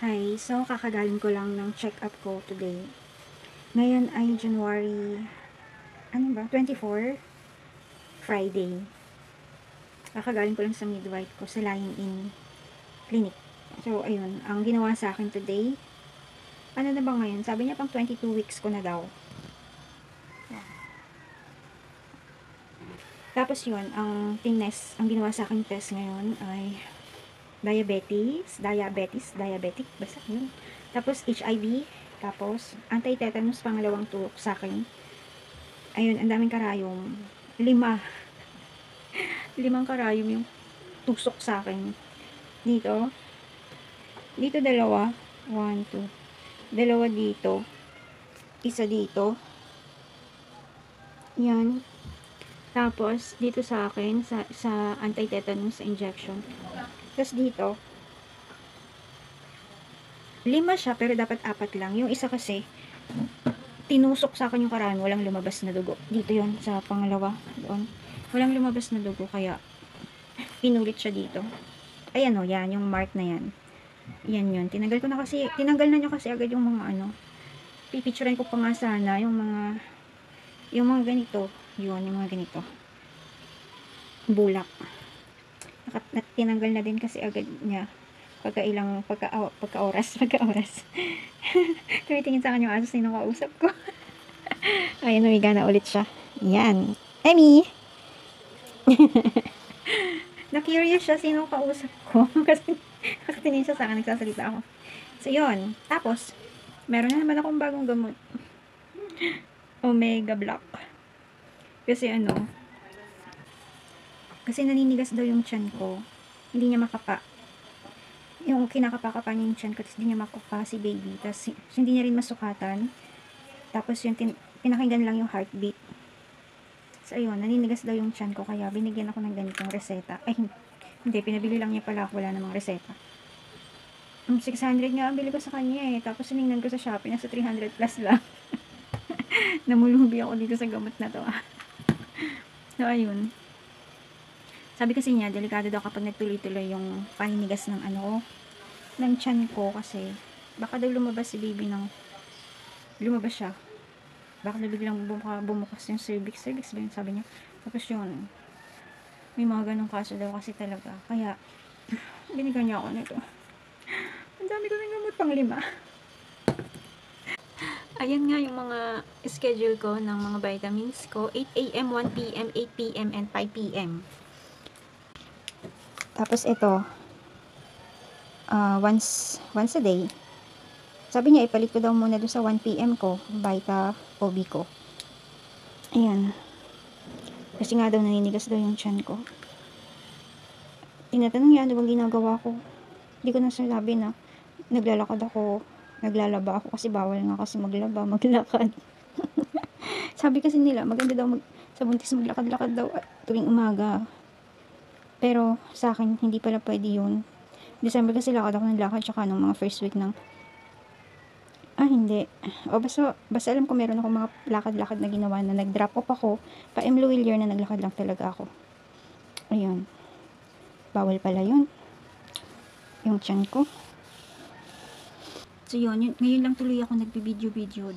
Hi, so kakagaling ko lang ng check-up ko today. Ngayon ay January, 24, Friday. Kakagaling ko lang sa midwife ko sa Lying-in Clinic. So, ayun, ang ginawa sa akin today, ano na ba ngayon? Sabi niya pang 22 weeks ko na daw. Tapos yun, ang ginawa sa akin test ngayon ay diabetic, basta yun. Tapos HIV, tapos anti-tetanus pangalawang turok sa akin. Ayun, ang daming karayom. 5 karayom yung tusok sa akin. Dito dalawa. 1, 2. Dalawa dito. Isa dito. Yan. Tapos, dito sa akin, sa anti-tetanus injection. Tapos dito, 5 siya, pero dapat 4 lang. Yung isa kasi, tinusok sa akin yung karami, walang lumabas na dugo. Dito yon sa pangalawa. Doon. Walang lumabas na dugo, kaya pinulit siya dito. Ayan o, yan, yung mark na yan. Yan yun. Tinanggal na niya kasi agad yung mga pipicturean ko pa nga sana, yung mga ganito. Yun, yung mga ganito. Bulak. Tinanggal na din kasi agad niya. Pagka oras. Tumitingin sa akin yung aso, sino kausap ko. Ayun, humiga na ulit siya. Yan. Emmy! Na-curious siya sino kausap ko. Kasi nakatingin siya sa akin, nagsasalita ako. So, yun. Tapos, meron na naman akong bagong gamot. Omega Block. Kasi kasi naninigas daw yung tiyan ko. Hindi niya makapa. Yung kinakapa-kapa niya yung tiyan ko, tapos hindi niya makapa si baby. Tapos hindi niya rin masukatan. Tapos yung pinakinggan lang yung heartbeat. So, ayun, naninigas daw yung tiyan ko, kaya binigyan ako ng ganitong reseta. Ay, hindi, pinabili lang niya pala ako, wala namang reseta. 600 nga ang bili ko sa kanya eh. Tapos siningnan ko sa Shopee, nasa 300 plus lang. Namulubi ako dito sa gamot na to. So, ayun. Sabi kasi niya, delikado daw kapag nagtuloy-tuloy yung paninigas ng ng tiyan ko, kasi baka daw lumabas si baby lumabas siya. Baka biglang bumukas yung cervix ba yun, sabi niya. Tapos yun, may mga ganong kaso daw kasi talaga. Kaya, binigyan niya ako nito. Ang dami ko ng gamot, pang 5. Ayan nga yung mga schedule ko ng mga vitamins ko. 8 a.m., 1 p.m., 8 p.m., and 5 p.m. Tapos ito, once a day. Sabi niya, ipalit ko daw muna doon sa 1 p.m. ko, Vita OB ko. Ayan. Kasi nga daw, naninigas daw yung tiyan ko. Tinatanong niya, ano bang ginagawa ko? Hindi ko na sinabi na naglalakad ako, naglalaba ako, kasi bawal nga kasi maglakad. Sabi kasi nila, maganda daw sa buntis maglakad-lakad daw tuwing umaga. Pero sa akin, hindi pala pwede yun. December kasi lakad ako ng lakad, tsaka nung mga first week ng hindi. O basta alam ko meron ako mga lakad-lakad na ginawa na nag-drop off ako. Pa-M. Luwilier na naglakad lang talaga ako. Ayun. Bawal pala yun. Yung tiyan ko. So yun, ngayon lang tuloy ako nagbi-video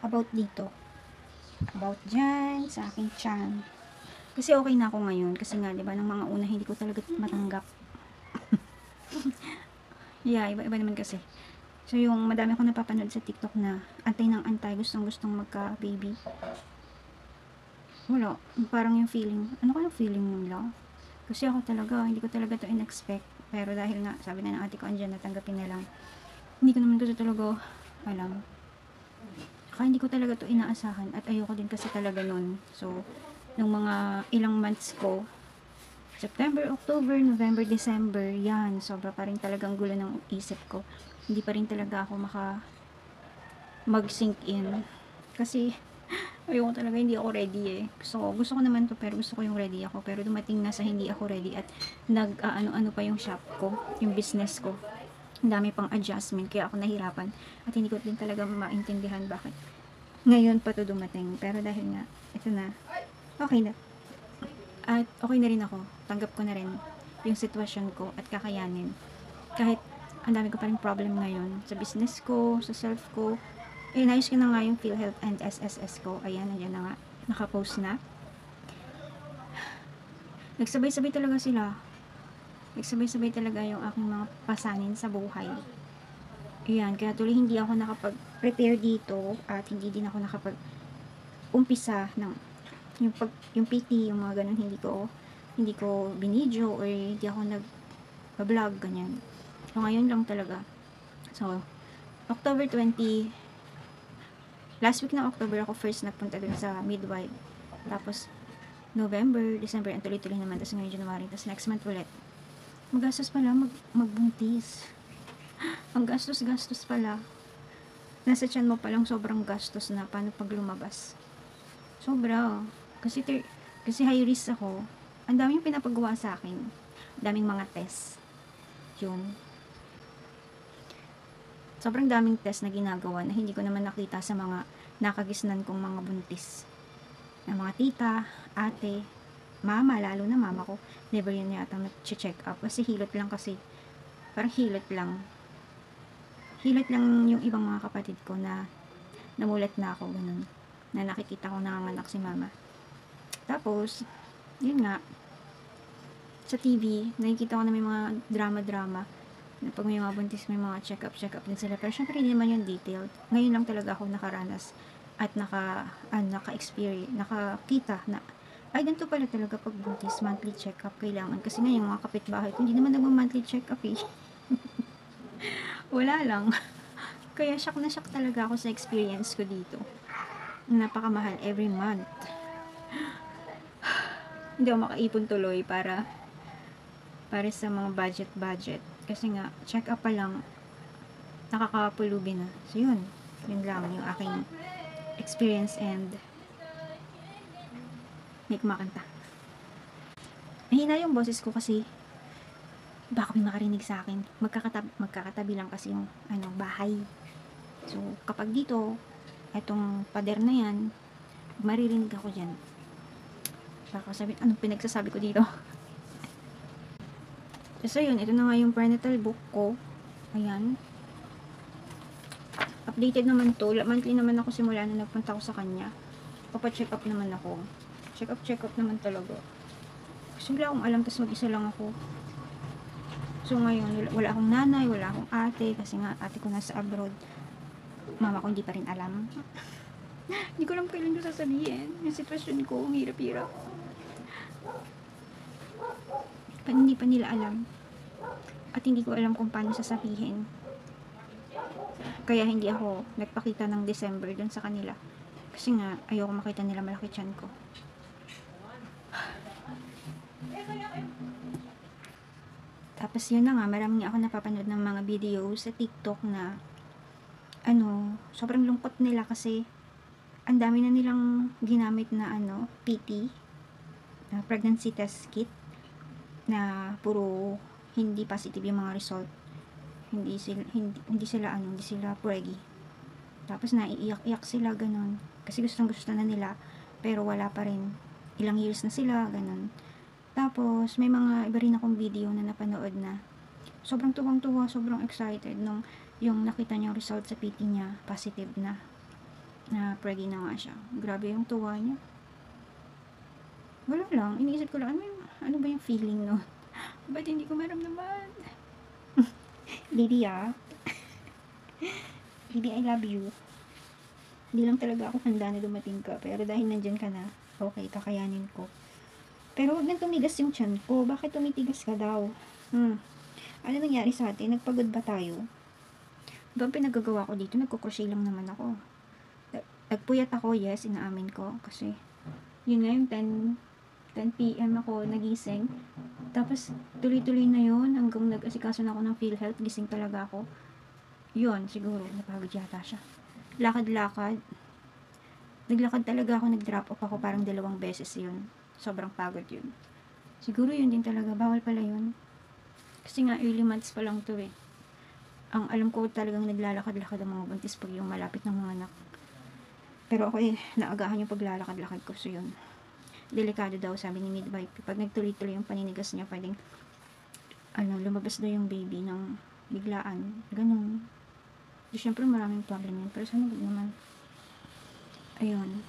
about dito. About dyan, sa aking tiyan. Kasi okay na ako ngayon. Kasi nga, diba, ng mga una hindi ko talaga matanggap. Yeah, iba-iba naman kasi. So, yung madami akong napapanood sa TikTok na antay, gustong-gustong magka-baby. Wala. Parang yung feeling, ano kaya feeling nila? Kasi ako talaga, hindi ko talaga to in-expect. Pero dahil nga, sabi na ng ate ko, andyan, natanggapin na lang. Hindi ko naman kasi talaga alam. Kaya hindi ko talaga to inaasahan. At ayoko din kasi talaga nun. So, nung mga ilang months ko, September, October, November, December, yan, sobra pa rin talagang gulo ng isip ko. Hindi pa rin talaga ako mag-sink in. Kasi, ayoko talaga, hindi ako ready eh. Gusto ko naman to, pero gusto ko yung ready ako. Pero dumating na sa hindi ako ready at ano pa yung shop ko, yung business ko. Ang dami pang adjustment, kaya ako nahirapan. At hindi ko din talaga maintindihan bakit ngayon pa to dumating. Pero dahil nga, ito na, okay na. At okay na rin ako. Tanggap ko na rin yung sitwasyon ko at kakayanin. Kahit ang dami ko pa rin problem ngayon sa business ko, sa self ko. Inayos ko na nga yung PhilHealth and SSS ko. Ayan, nandiyan na nga. Nakapost na. Nagsabay-sabay talaga sila. Nagsabay-sabay talaga yung aking mga pasanin sa buhay. Ayan, kaya tuloy hindi ako nakapag-prepare dito at hindi din ako nakapag-umpisa ng yung PT, yung mga ganun, hindi ko binidyo or hindi ako nag-vlog, ganyan. So, ngayon lang talaga. So, October 20, last week ng October ako first nagpunta dun sa midwife. Tapos, November, December, ang tuloy-tuloy naman. Tapos ngayon January, tapos next month ulit. Magastos pala magbuntis. Ang gastos pala. Nasa tiyan mo palang sobrang gastos na paano pag lumabas. Sobra. Kasi high risk ako. Ang daming pinapagawa sa akin. Daming mga test. Yun. Sobrang daming test na ginagawa na hindi ko naman nakita sa mga nakagisnan kong mga buntis. Na mga tita, ate, mama, lalo na mama ko, never yun yata nag-check up. Kasi hilot lang kasi. Parang hilot lang. Hilot lang yung ibang mga kapatid ko na namulat na ako, ganun. Na nakikita ko nanganganak si mama. Tapos, yun nga, sa TV, nakikita ko na may mga drama-drama. Na pag may mga buntis, may mga check-up din sila. Pero syempre, hindi naman yung detailed. Ngayon lang talaga ako nakaranas at naka-experience, nakakita na, ay, ganito pala talaga pag buntis, monthly check-up kailangan. Kasi nga yung mga kapitbahay ko, hindi naman nag-monthly check-up eh. Wala lang. Kaya shock na shock talaga ako sa experience ko dito. Napakamahal every month. Hindi ako makaipon tuloy para sa mga budget. Kasi nga, check up pa lang, nakakapulubi na. So, yun lang yung aking experience and may kumakanta. Mahina yung boses ko kasi baka may makarinig sa akin. Magkakatabi lang kasi yung bahay. So, kapag dito, etong pader na yan, maririnig ako dyan. Baka sabi, anong pinagsasabi ko dito? So, yun, ito na nga yung prenatal book ko. Ayan. Updated naman to. Monthly naman ako simula na nagpunta ako sa kanya. Papa-check up naman ako. Check up naman talaga. Kasi wala akong alam, tapos mag-isa lang ako. So, ngayon, wala akong nanay, wala akong ate, kasi nga, ate ko nasa abroad. Mama ko hindi pa rin alam. Hindi ko alam kailan ko sasabihin. Yung sitwasyon ko, hirap-hirap. Hindi pa nila alam. At hindi ko alam kung paano sasabihin. Kaya hindi ako nagpakita ng December dun sa kanila. Kasi nga, ayoko makita nila malaki tiyan ko. Tapos yun na nga, marami ako napapanood ng mga video sa TikTok na sobrang lungkot nila kasi ang dami na nilang ginamit na PT, na pregnancy test kit, na puro hindi positive yung mga result. Hindi sila preggy. Tapos naiiyak-iyak sila, ganun. Kasi gusto na nila, pero wala pa rin. Ilang years na sila, ganun. Tapos, may mga iba rin akong video na napanood na sobrang tuwang-tuwa, sobrang excited nung yung nakita niyang result sa PT niya, positive na preggy na nga siya. Grabe yung tuwa niya. Wala lang, iniisip ko lang, ano ba yung feeling no? Ba't hindi ko maramdaman? Baby Baby, I love you. Hindi lang talaga ako handa na dumating ka, pero dahil nandyan ka na, okay, kakayanin ko. Pero huwag nang tumigas yung tiyan ko. Bakit tumitigas ka daw? Ano nangyari sa atin? Nagpagod ba tayo? Ba ang pinagagawa ko dito? Nagkukrochet lang naman ako. Nagpuyat ako, yes, inaamin ko. Kasi, yun nga yung 10 p.m. ako nagising. Tapos, tuloy-tuloy na yun. Hanggang nag-asikaso na ako ng PhilHealth. Gising talaga ako. Yun, siguro. Napagod yata siya. Lakad-lakad. Naglakad talaga ako. Nag-drop off ako parang 2 beses yun. Sobrang pagod yun. Siguro yun din talaga. Bawal pala yun. Kasi nga, early months pa lang to eh. Ang alam ko talagang naglalakad-lakad ang mga buntis pag yung malapit ng mga anak. Pero ako naagahan yung paglalakad-lakad ko. So yun. Delikado daw, sabi ni midwife. Pag nagtuloy-tuloy yung paninigas niya, pwedeng lumabas daw yung baby ng biglaan, ganun. So, syempre maraming problem yun, pero sana wag naman. Ayun.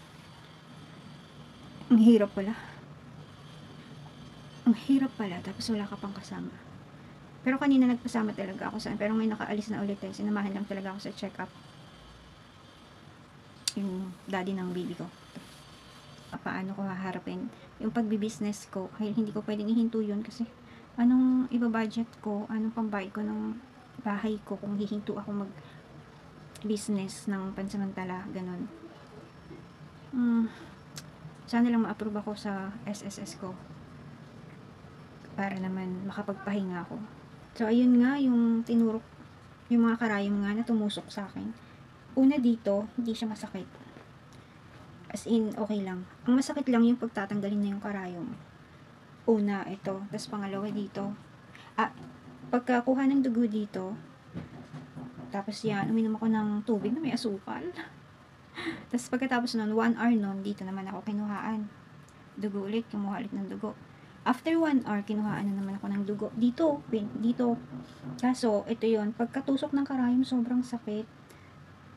Ang hirap pala. Ang hirap pala, tapos wala ka pang kasama. Pero kanina nagpasama talaga ako saan, pero may nakaalis na ulit eh. Sinamahan lang talaga ako sa check-up. Yung daddy ng baby ko. Paano ko haharapin yung pagbi-business ko. Ay, hindi ko pwedeng ihinto yun kasi anong iba-budget ko, anong pambayad ko ng bahay ko kung hihinto ako mag-business ng pansamantala, ganun. Sana lang ma-approve ako sa SSS ko para naman makapagpahinga ako. So, ayun nga, yung tinurok, yung mga karayom nga na tumusok sa akin. Una dito, hindi siya masakit. As in, okay lang. Ang masakit lang yung pagtatanggalin na yung karayom. Una, ito. Tapos pangalawa dito. Pagkakuha ng dugo dito, tapos yan, uminom ako ng tubig na may asukal. Tapos pagkatapos nun, 1 hour nun, dito naman ako kinuhaan. Dugo ulit, kumuha ulit ng dugo. After 1 hour, kinuhaan na naman ako ng dugo. Dito. Kaso, ito yon, pagkatusok ng karayom, sobrang sakit.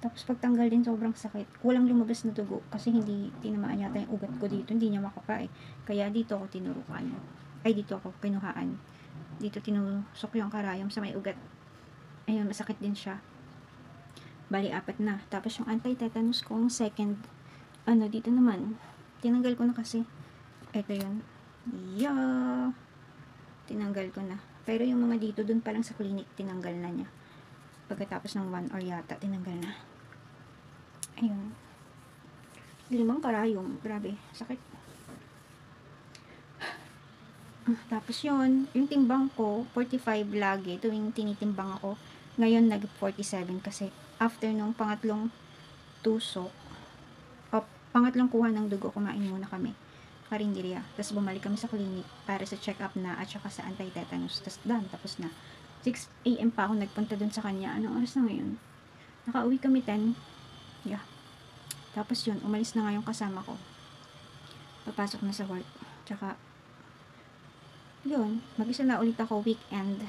Tapos pagtanggal din, sobrang sakit. Walang lumabas na dugo kasi hindi tinamaan yata yung ugat ko dito. Hindi niya makapa eh. Kaya dito ako tinurukan. Ay, dito ako kinuhaan. Dito tinusok yung karayom sa may ugat. Ayun, masakit din siya. Bali, 4 na. Tapos yung anti-tetanus ko, second, dito naman. Tinanggal ko na kasi. Ito yun. Yeah. Tinanggal ko na. Pero yung mga dito, dun pa lang sa clinic, tinanggal na niya. Pagkatapos ng 1 hour yata, tinanggal na. Ayun. 5 karayom. Grabe, sakit. Tapos yun, yung timbang ko, 45 lagi, tuwing tinitimbang ako. Ngayon, nag-47 kasi after nung pangatlong tusok, pangatlong kuha ng dugo, kumain muna kami. Karinderya. Tapos bumalik kami sa clinic para sa check-up na at saka sa anti-tetanus. Tapos done, tapos na. 6 AM pa ako nagpunta dun sa kanya. Anong oras na ngayon? Nakauwi kami 10. Yeah. Tapos yun, umalis na nga yung kasama ko. Papasok na sa work. Tsaka, yun, mag-isa na ulit ako weekend.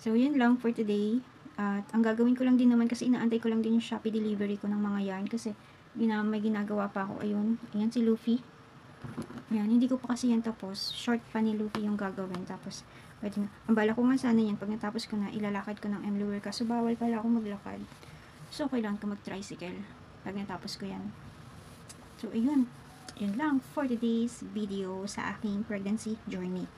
So, yun lang for today. At ang gagawin ko lang din naman kasi inaantay ko lang din yung Shopee delivery ko ng mga yarn kasi may ginagawa pa ako. Ayun, ayan si Luffy. Ayan, hindi ko pa kasi yan tapos. Short pa ni Luffy yung gagawin. Tapos, pwede na. Ang bala ko nga sana yan, pag natapos ko na, ilalakad ko ng MLUR kaso bawal pala ako maglakad. So, kailangan ko mag-tricycle pag natapos ko yan. So, ayun. Yun lang for today's video sa aking pregnancy journey.